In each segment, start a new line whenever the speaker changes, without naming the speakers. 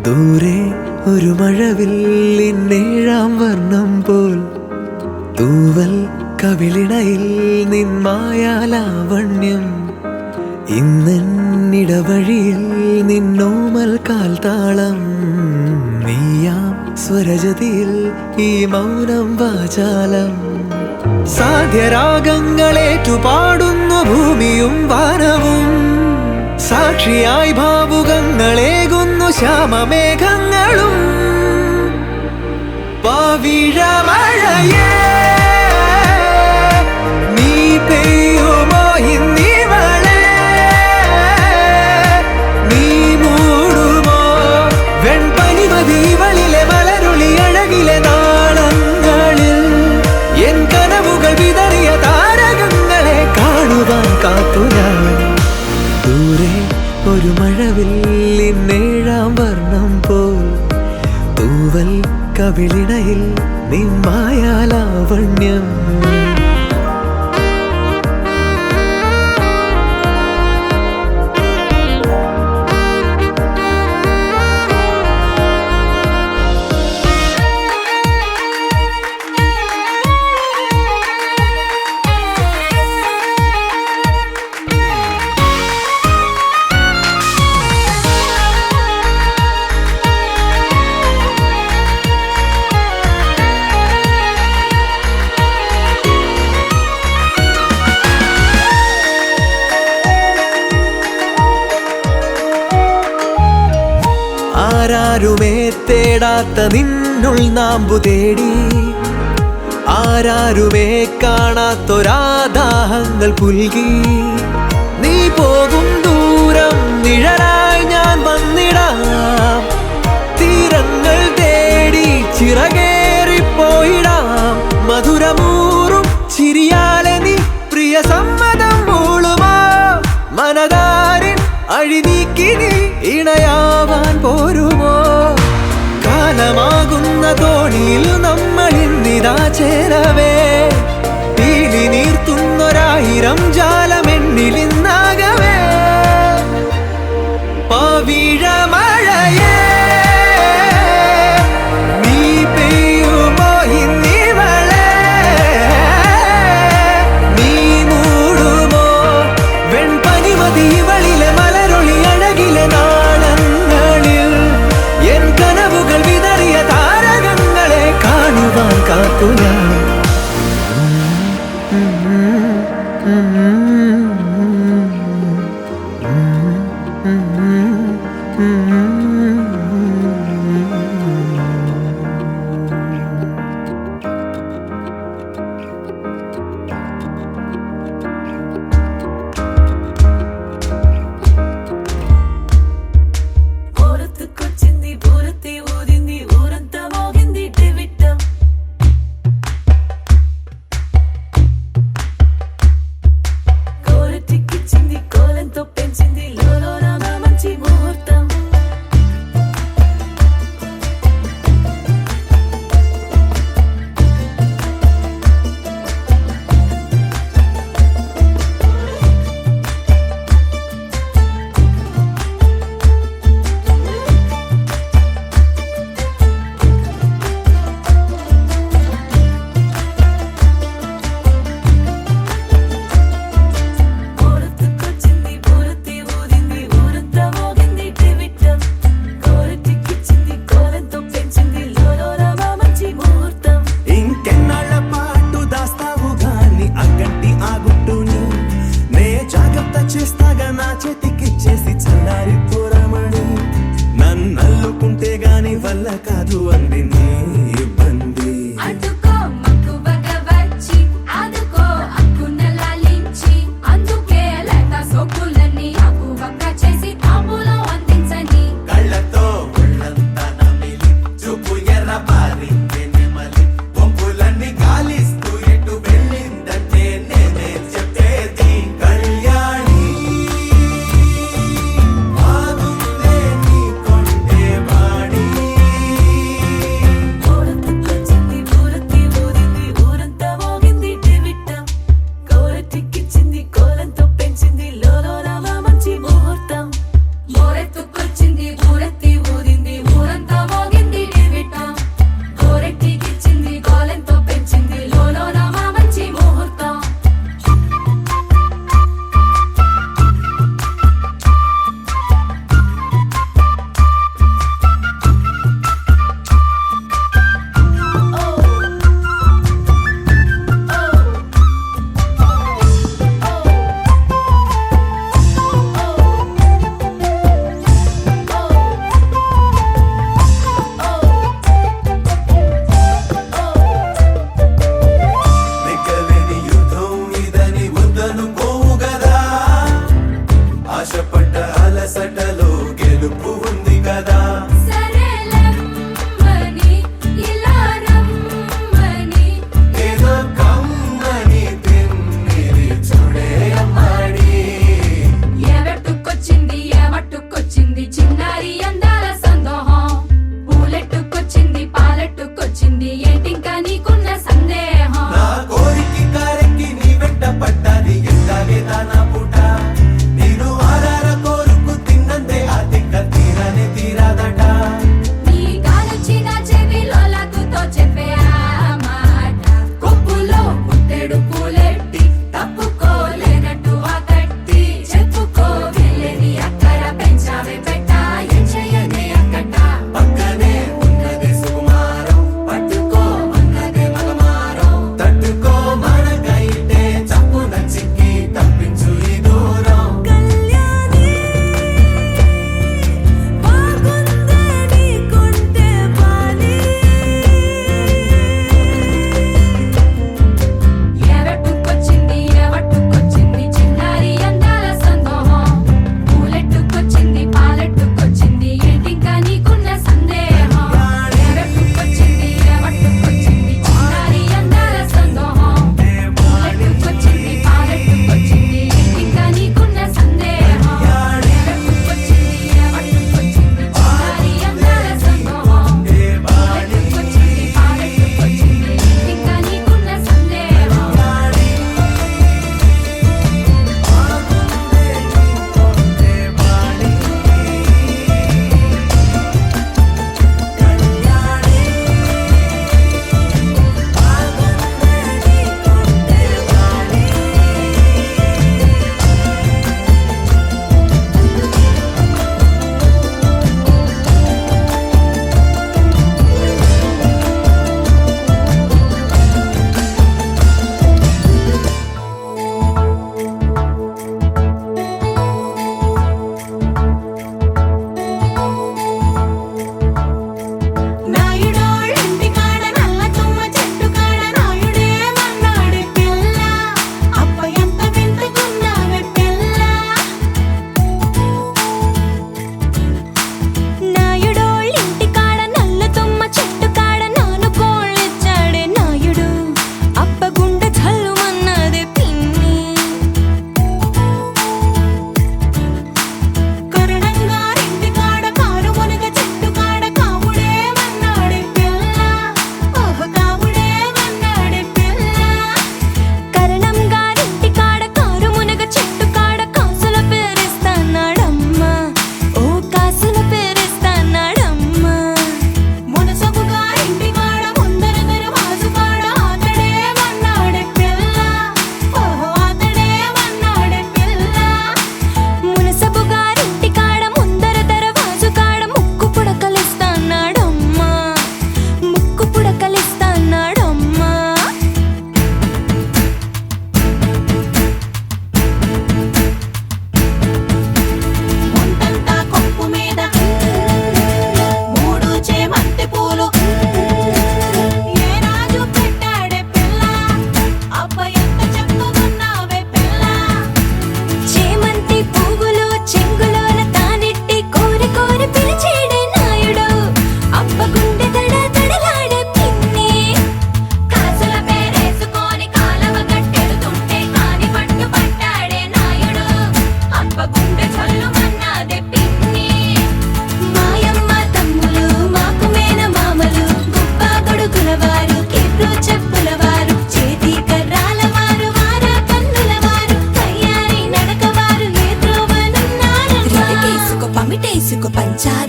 ദൂരെ ഒരു മഴവില്ലിന്നേഴാം വർണ്ണം പോൽ തൂവൽ കവിളിണയിൽ നിന്മായാലാവണ്യം ഇന്നിടവഴിയിൽ നിന്നോമൽ കാൽത്താളം നീയാം സ്വരജതിയിൽ ഈ മൗനം വാചാലം സാധ്യരാഗങ്ങളേറ്റുപാടുന്നു ഭൂമിയും വാനവും സാക്ഷിയായി ഭാവുകങ്ങളേകുന്നു ശ്യാമമേഘങ്ങളും പവിഴമഴയേ നീ പെയ്യുമോ ഇന്നിവളെ നീ മൂടുമോ വെൺപനിമതിവളിലെ മലരുളി അഴകിലെ നാളങ്ങളിൽ എൻ കനവുകൾ വിതറിയ താരകങ്ങളെ കാണുവാൻ കാത്തു ഞാൻ ദൂരെ ഒരു മഴവില്ലിന്നേഴാം വർണ്ണം പോൽ തൂവൽ കവിളിണയിൽ നിന്മായാലാവണ്യം ആരാരുമേ തേടാത്ത നിന്നുൾ നാമ്പു തേടി ആരാരുമേ കാണാത്തൊരാദാഹങ്ങൾ പുൽകി നീ പോകും ദൂരം നിഴലായി ഞാൻ വന്നിടാം തീരങ്ങൾ തേടി ചിറകേറിപ്പോയിടാം മധുരമൂറും ചിരിയാലെ നീ പ്രിയ സമ്മതം മൂളുമാ മനതാരിൻ അഴിനീക്കി നീ ഇണയാവാൻ പോരുമോ കാലമാകുന്ന തോണിയിൽ നമ്മൾ ഇന്നിതാ ചേരവേ പീലി നീർത്തുന്നൊരായിരം ജാലമെന്നിലിന്നാകവേ പവിഴമഴയേ നീ പെയ്യുമോ ഇന്നിവളെ നീ മൂടുമോ വെൺപനിമതി ഇവളിലെ മലരൊളി അഴകിലെ നാളങ്ങളിൽ എൻ കനവുകൾ വിതറിയ താരകങ്ങളെ കാണുവാൻ കാത്തു ഞാൻ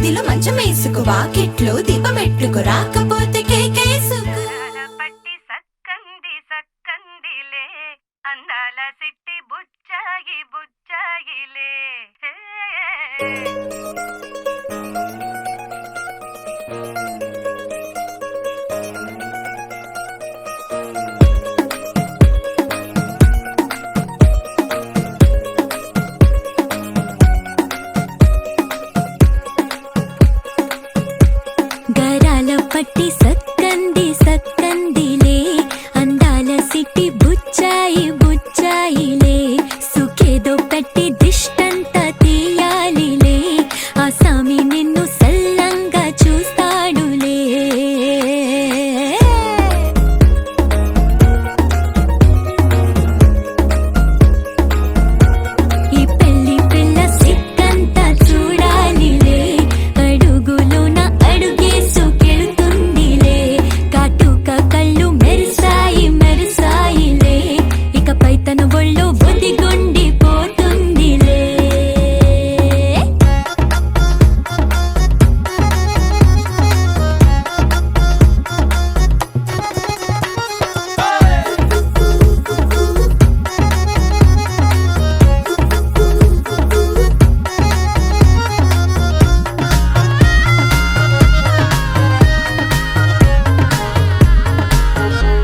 గదిలో మంచం వేసుకు వాకిట్లో దీపమెట్టుకు రాకపోతే కేకేసుకు
పట్టి సక్కంది సక్కందిలే అందాల సిట్టి బుచ్చాయి బుచ్చాయిలే
గరాల పట్టి సక్కంది సక్కందిలే అందాల సిట్టి బుచ్చాయి బుచ్చాయిలే సుఖేదో పెట్టి దిష్టంతా తీయాలిలే ఆ సామి నిన్ను సల్లంగా చూస్తాడులే ఈ పెళ్లి పిల్ల సిక్కంతా చూడాలిలే అడుగులోన అడుగేసుకెళ్తుందిలే కాటుక కళ్ళు మెరిసాయి మెరిసాయిలే ఇకపై తన ఒళ్ళో బొదిగుండి పోతుందిలే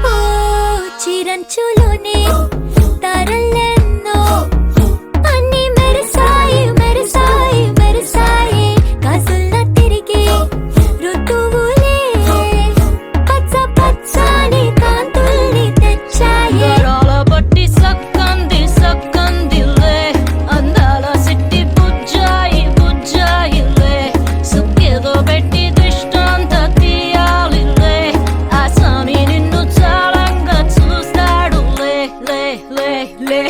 ఓ చిరంచులోనే తారలెన్నో అన్ని మెరిసాయి మెరిసాయి మెరిసాయి కాసుల్లా తిరిగి ఋతువులే పచ్చ పచ్చని కాంతుల్ని తెచ్చాయి
గరాల పట్టి సక్కంది సక్కందిలే అందాల సిట్టి బుజ్జాయి బుజ్జాయిలే సుక్కేదో పెట్టి దిష్టంత తీయాలిలే ఆ సామి నిన్ను చాలంగా చూస్తాడు లే లే లే లే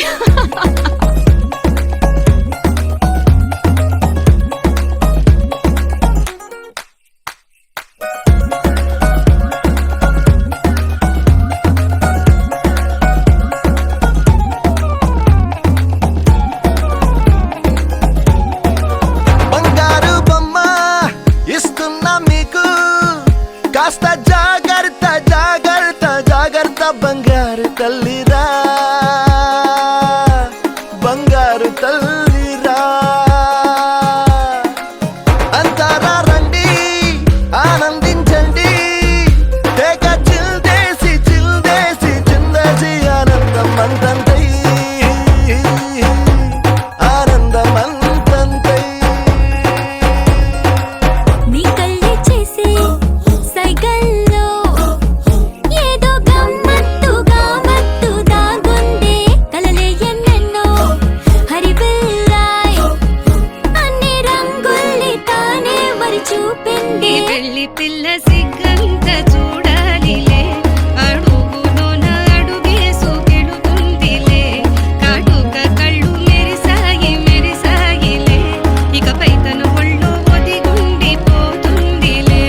బంగారు బొమ్మ ఇస్తున్నా మీకు కాస్త జాగ్రత్త జాగ్రత్త జాగ్రత్త బంగారు తల్లిరా బంగారు తల్లిరా అంతారా రండి ఆనందించండి తెగ చిల్దేసి చిల్దేసి చిందేసి ఆనందం అంతంతై ఆనందం అంతంతై
నీ కళ్ళే చేసే సైగల్లో ఏదో గమ్మత్తుగా మత్తు దాగుందే కలలే ఎన్నెన్నో హరిబిల్లాయ్ అన్ని రంగుల్ని తానే మరి చూపింది
పెళ్లి పిల్ల సిగ్గంత చూడాలిలే అడుగులోన అడుగేసుకెళుతుందిలే కాటుక కళ్ళు మెరిసాయి మెరిసాయిలే ఇకపై తన ఒళ్ళో ఒదిగుండి పోతుందిలే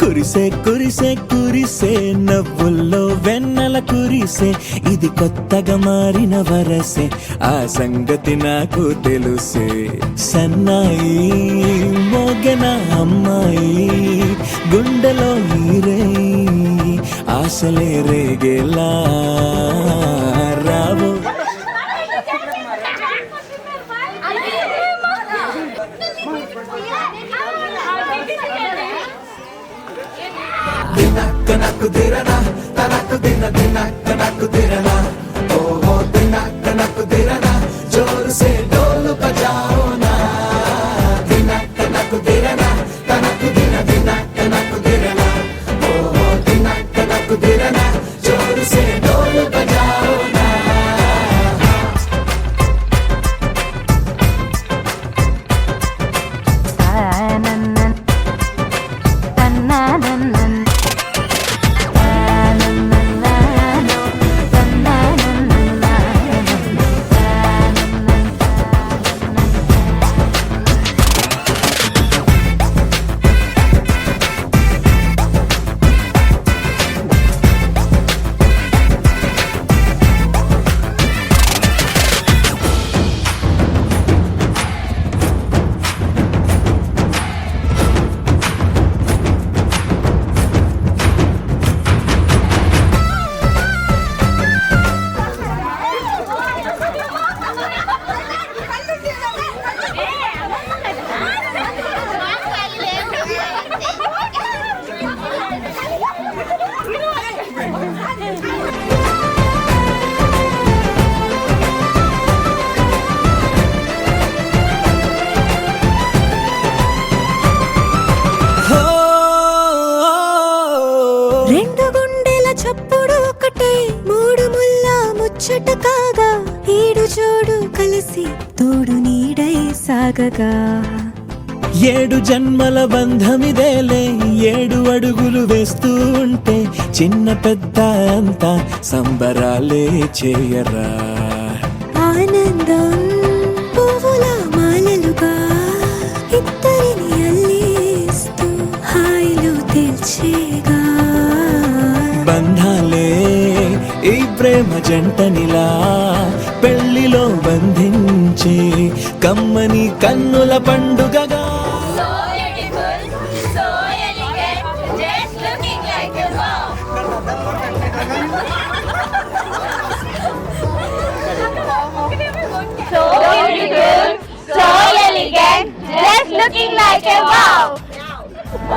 కురిసే కురిసే కురిసే నవ్వుల్లో వెన్నెల కురిసే ఇది కొత్తగా మారిన వరసే ఆ సంగతి నాకు తెలుసే సన్నాయి మోగెన అమ్మాయి గుండెలో నీరే ఆశలే రేగేలా రావో దినకు దిరనా తనకు దినకు దిరనా ఓహో దినకు దిరనా జోరు సే డోలు బజాओ నా దినకు దిరనా తనకు దినకు దిరనా ఓహో దినకు దిరనా జోరు సే డోలు బజాओ నా
రెండు గుండెల చప్పుడు ఒకటే మూడు ముల్ల ముచ్చట కాగా ఈడు జోడు కలిసి తోడు నీడై సాగగా
ఏడు జన్మల బంధమిదేలే ఏడు అడుగులు వేస్తూ ఉంటే చిన్న పెద్ద అంతా సంబరాలే చేయరా
ఆనందం పువ్వుల మాలలుగా ఇద్దరిని అల్లేస్తూ హాయిలో తేల్చేగా
బంధాలే ఈ ప్రేమ జంటనిలా పెళ్లిలో బంధించే కమ్మని కన్నుల పండుగగా
looking like a wow.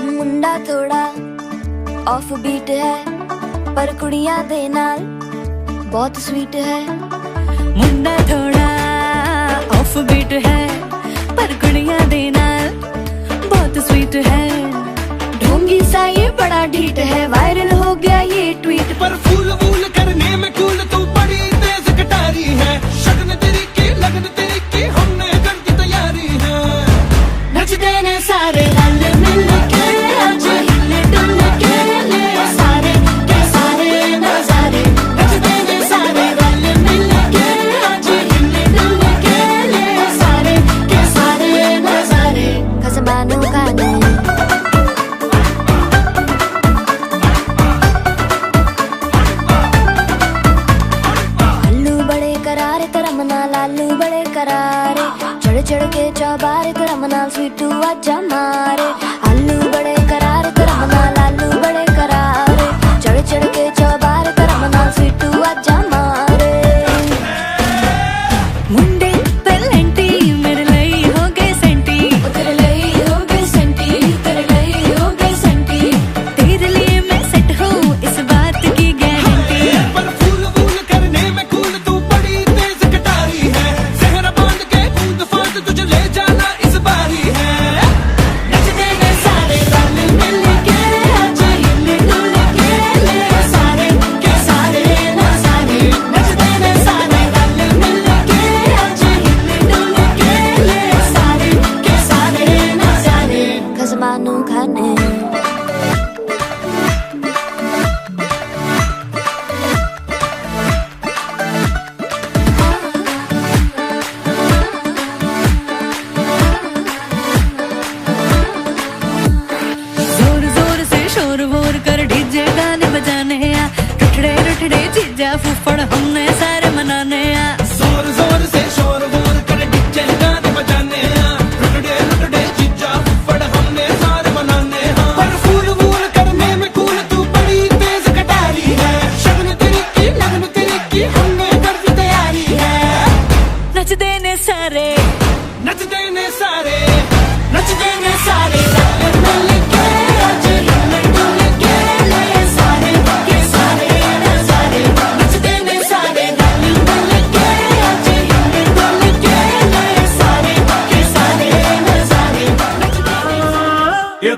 मुंडा थोड़ा ऑफ बीट है पर कुड़ियां दे नाल बहुत स्वीट है
मुंडा थोड़ा ऑफ बीट है पर कुड़ियां दे नाल बहुत स्वीट है
ढोंगी सा ये बड़ा ढीठ है वायरल हो गया ये ट्वीट
पर फूल वूल करने में कूल तू बड़ी तेज कटारी है शगन तेरी की लगन तेरी की हमने कर दी तैयारी है
नचते ने सारे रल मिल के आज हिले डुल के ले सारे के सारे नजारे नचते ने सारे रल मिल के आज हिले डुल के ले सारे के सारे नजारे खसबानों का नहीं लालू बड़े करारे चढ़ चढ़ के चौबारे तेरा मनाल स्वीटू आजा मारे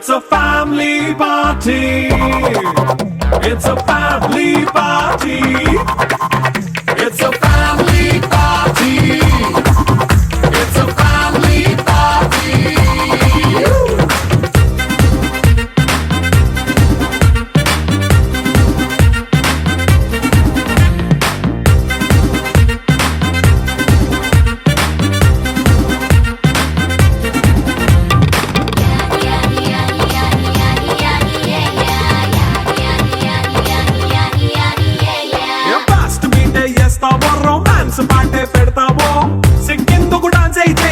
It's a family party. It's a family party. It's a family party. It's a family party. Fast మీటే చేస్తావో రొమాన్స్ పాటే పెడతావో సిక్కిందుకు డాన్స్ అయితే